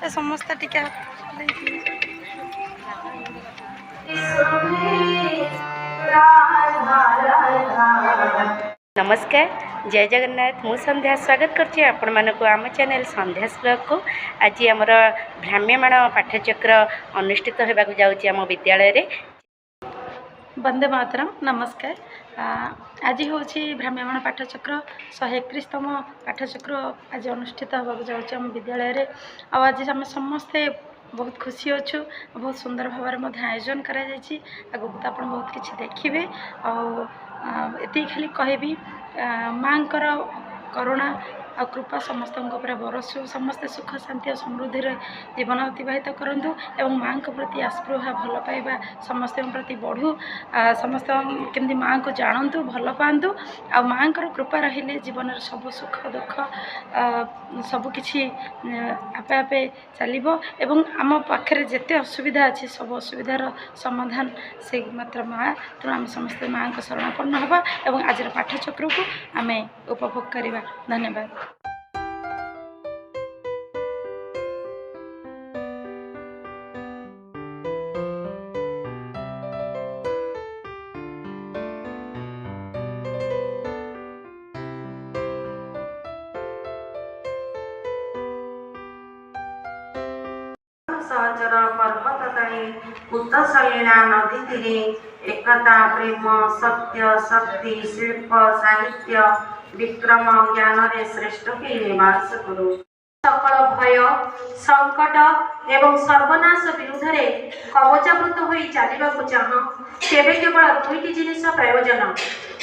समस्त टिका नमस्कार जय जगन्नाथ मु संध्या स्वागत करछि आपण मानको आम चैनल संध्या ब्लॉग को। आज आमर भ्राम्यमाण पाठ्यचक्र अनुष्ठित होबाक जाउछि आम विद्यालय रे। वंदे मातरम नमस्कार। आज हूँ भ्राम्यमाण पाठचक्र 131तम पाठचक्र आज अनुष्ठित होबाक जाउछि आम विद्यालय रे। आज आम समस्ते बहुत खुशी अच्छु। बहुत सुंदर भाव में आयोजन करा जायछि। आगु तो आप बहुत किसी देखिए ये खाली कहबी माँ करुणा आ कृपा समस्त बरसु समस्ते सुख शांति और समृद्धि जीवन अतिबाहित करूँ एवं माँ प्रति आस्पृहा भल पाइबा समस्त प्रति बढ़ू समस्त केमती माँ को जानतु भल पातु आ माँ कृपा रहिले जीवन सब सुख दुख सबकि आपे आपे चलो एवं आम पाखे जिते असुविधा अच्छी सब असुविधार समाधान से मात्र माँ। तेणु आम समस्त माँ को शरणापन्न हवा एवं आज पाठचक्र को आम उपभोग करवा। धन्यवाद। सहचर पर्वत तले उत्तसलीला नदी तीरे एकता प्रेम सत्य शक्ति शिल्प साहित्य विक्रम ज्ञान रे श्रेष्ठ के निवास करू। सकल भय संकट एवं सर्वनाश विरुद्ध रे कवचावृत होई चलिबाकु चाह तेबे केवल दुईटी जिनिस प्रयोजन।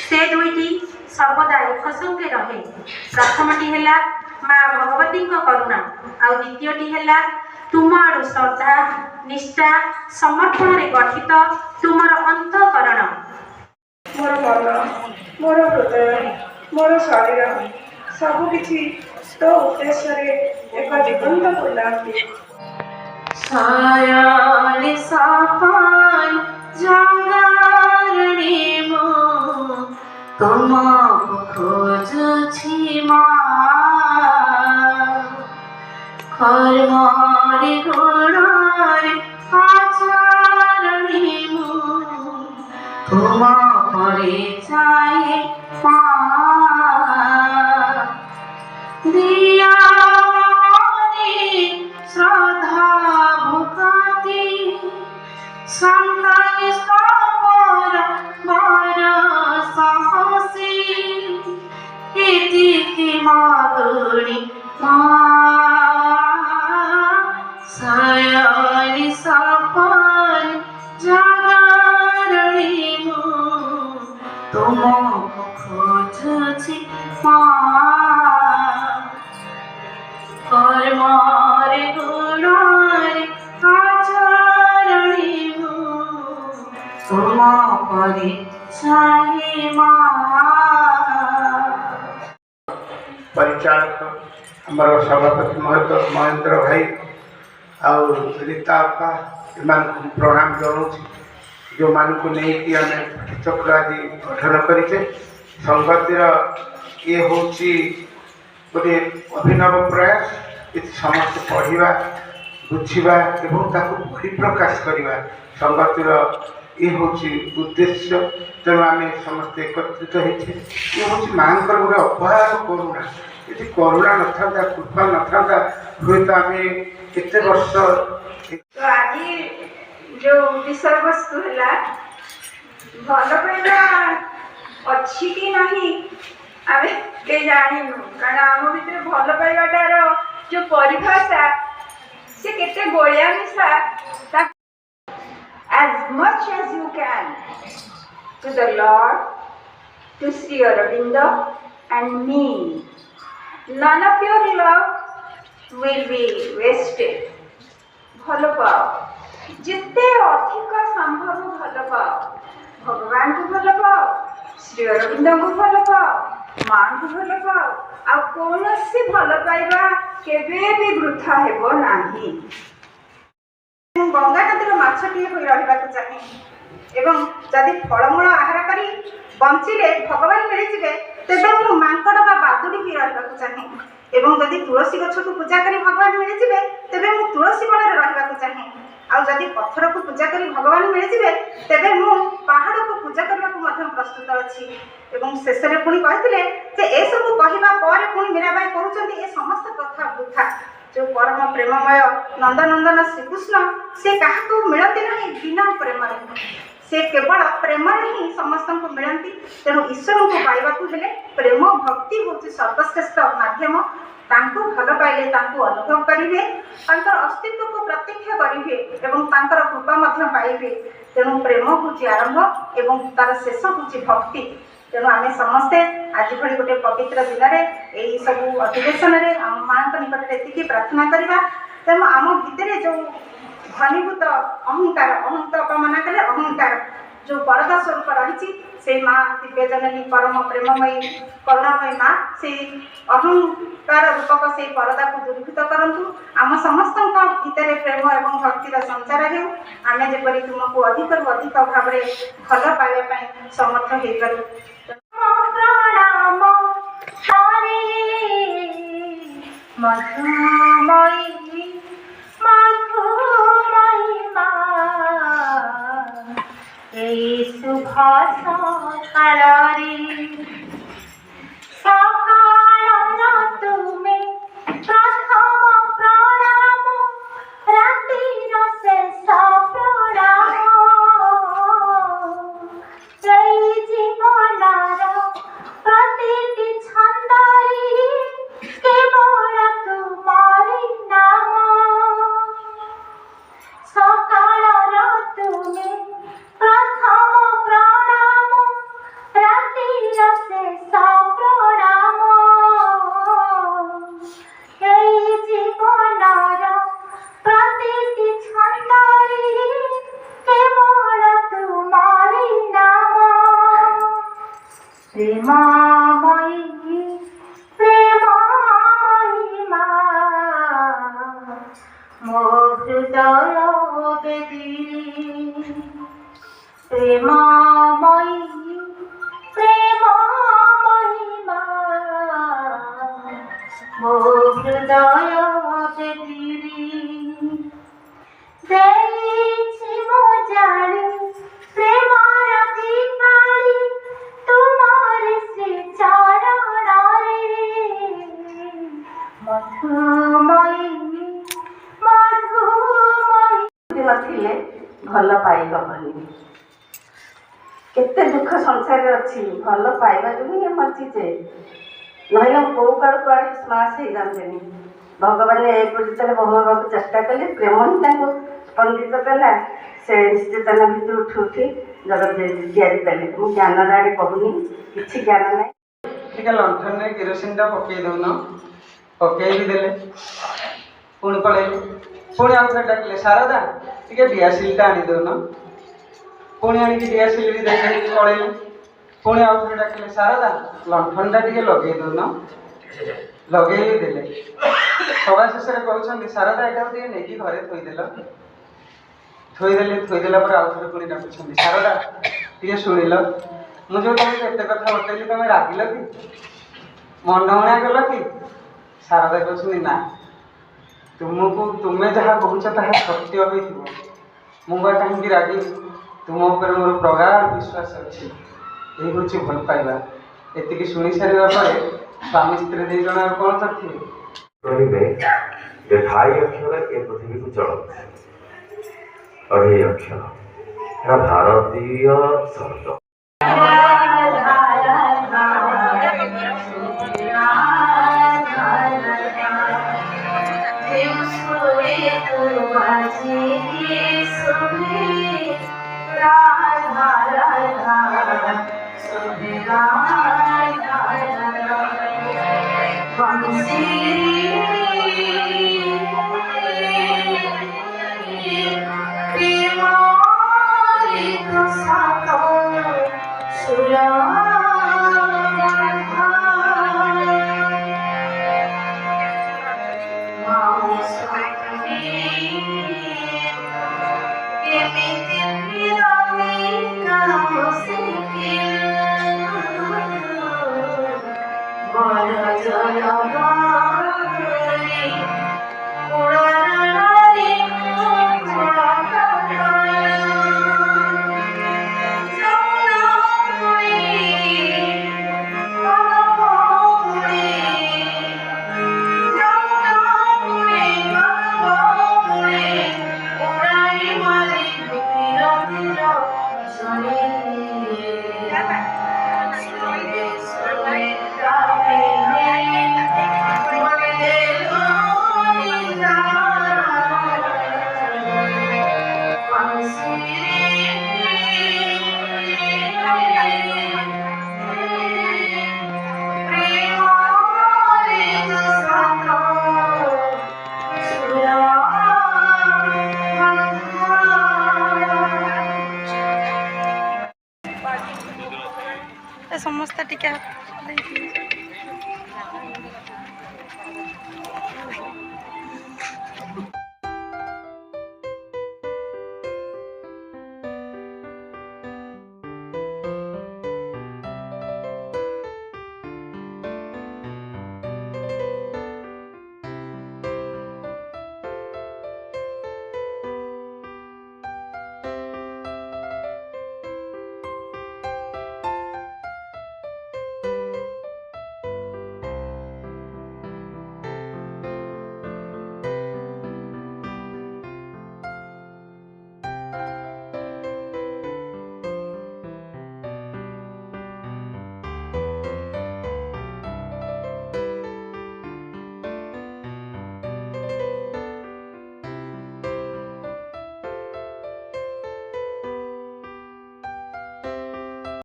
से दुईटी सर्वदा एक संगे रहे। प्रथमटी हेला माँ भगवती करुणा आ द्वितीयटी हेला तुम आड़ श्रद्धा निष्ठा समर्पण रे गठित तुमर अंतकरण। मोर मन मोर हृदय मोर शरीर सबकि तो उद्देश्य एक जीवंत बोलाती। सायाली सापान जागरणी मो तुम खोजुछि माँ कर्मरे गुणरे आचरणी मो तुम परे जाए माँ दिया श्रद्धा भुकाती संतान स्थापर बर साहसी इति मागुणी माँ सयाली सफल जागरणी मो तुम खोजुछि माँ कर्मरे गुणरे आचरणी मो तुम परे जाए माँ। परिचालक आमर सभापति महेंद्र भाई आउ रीता अपा एमान प्रणाम जनाऊँ जो मान को नहीं आम चक्र आदि गठन करे। संगतिर ये हूँ गोटे अभिनव प्रयास ये समस्त पढ़ा बुझा एवं परिप्रकाश करवा संगतिर ये हूँ उद्देश्य। तेणु आम समस्त एकत्रित होते ये हूँ माँ गोटे अपराध करुणा ये करुणा न था कृपा न था हुए तो आम केते वर्ष। तो आज जो विषय वस्तु है भल पाइबा अच्छी कि नहीं आम के जानू कारण आम भर भल पाइबाटार जो परिभाषा से केते गोलिया मिशा। As much as you can to the Lord, to Sri Aurobindo and me. None of your love will be wasted. भल पाओ जिते अधिक संभव भल पाओ भगवान को भल पाओ श्री अरविंद को भल पाओ माँ को भल पाओ आ कौन सी भल पाइबा केबे भी वृथा हेबो नाही। गंगा नदी मछटी हो रहा चाहे एवं जदि फलमूल आहार कर बंचिले भगवान मिलଯିवे तेज मु मांकड़ बा बादुड़ी भी रहा चाहे। एवं जदि तुलसी गछ को पूजा करी भगवान मिलिजिबे तेबे मु तुलसी बन रहिबाकु चाहे आ जदि पत्थर को पूजा करी भगवान मिलिजिबे तेबे मु पहाड़ को पूजा करबाकु मध्य प्रस्तुत अछि। एवं शेष रे पुणी कहथिले जे ए सब कहिबा पर पुणी मीराबाई कहउछन्ती ए समस्त कथा वृथा। जो परम प्रेममय नंदनंदन श्रीकृष्ण से काहाको मिलती नहीं बिना प्रेम से केवल प्रेम ही समस्त को मिलती। तेणु ईश्वर को पाइबा हेले प्रेम भक्ति हूँ सर्वश्रेष्ठ माध्यम। तांको भल पाइले तांको अनुभव करेंगे अस्तित्व को प्रत्यक्ष करेंगे एवं तांकर कृपा मध्य पाइबे। तेणु प्रेम हूँ आरंभ एवं तार शेष हूँ भक्ति। तेणु आम समस्ते आज भली गोटे पवित्र दिन में यही सब अधिवेशन में आम माँ निकट एति प्रार्थना करवा। तेणु आम भितर जो घनीभूत अहंकार अहंत अपमाना कले अहंकार जो परदा स्वरूप रही से माँ दिव्य जननी परम प्रेममयी करुणामयी माँ से अहंकार रूपक से परदा को दूरीभूत करंतु। आम समस्त भितर प्रेम एवं भक्तिर संचार हो आम जेपरी तुमको अधिक रु अधिक भाव में भल पाइबा समर्थ हो पारू। मधुमयी मधुमयी माँ ए शुभ सकाळरे सकाळ तुमे प्रथम प्रणाम रातिर शेष प्रणाम जय जीवनर प्रतिटी छंदरी केवल तुमारी नाम सकाळर तुमे प्रथम प्रणाम रातिर शेष प्रणाम एई जीवनर प्रतिटी छंदरी केवल तुमारी नाम प्रेममयी प्रेममयी माँ मो हृदय बेदी प्रेममयी प्रेममयी माँ मो हृदय बेदी देइछि मो जानी प्रेमर दीपाली तुमार से चरण रे मधुमयी मधुमयी नथिले भल पाइब भली केते दुख संसार अच्छी भल पाइबा जो ये मर्जीजे नहले कौ काल कुआड़े स्मास हो जाते भगवान जितने भोगवा चेष्टा कले प्रेम ही स्पंदित कला से चेतना भितर उठी उठी जगत जियारी पाले मुझे ज्ञान आगे कहूनी कि ज्ञान ना टे लंठन में केरोसिन पकई दौन पकई भी देले पुणी पलैले पुणी आउ थे डाकिले शारदा टे दिआसिलटा आनी दौन पुणी आनिक दिआसिल भी देखी पलैले पुणी आउ थे डाकिले शारदा लंठनटा टे लगे दौन लगे भी देले सभा शेष में कहते शारदा यहाँ टे नहीं घरे थोदेला आउ थे पुणी डाकुं शारदा टे शुणिल मुझे तुमको एत कथा बतैली तुम रागिल कि मनमुणा कल कि शारदा कहते ना तुमको तुम्हें जहाँ कहूँ ताहा सत्य हो मुझे कहीं रागी तुम उपर मोर प्रगाढ़ विश्वास अच्छी यही हूँ भल पाइबा एति शुणी सारा पर स्वामी स्त्री दी जन कौन करथिबे कहिबे ढाई अक्षर ए पृथ्वी को चलते अढ़ाई अक्षर भारतीय शब्द जय ସମସ୍ତେ ଟିକେ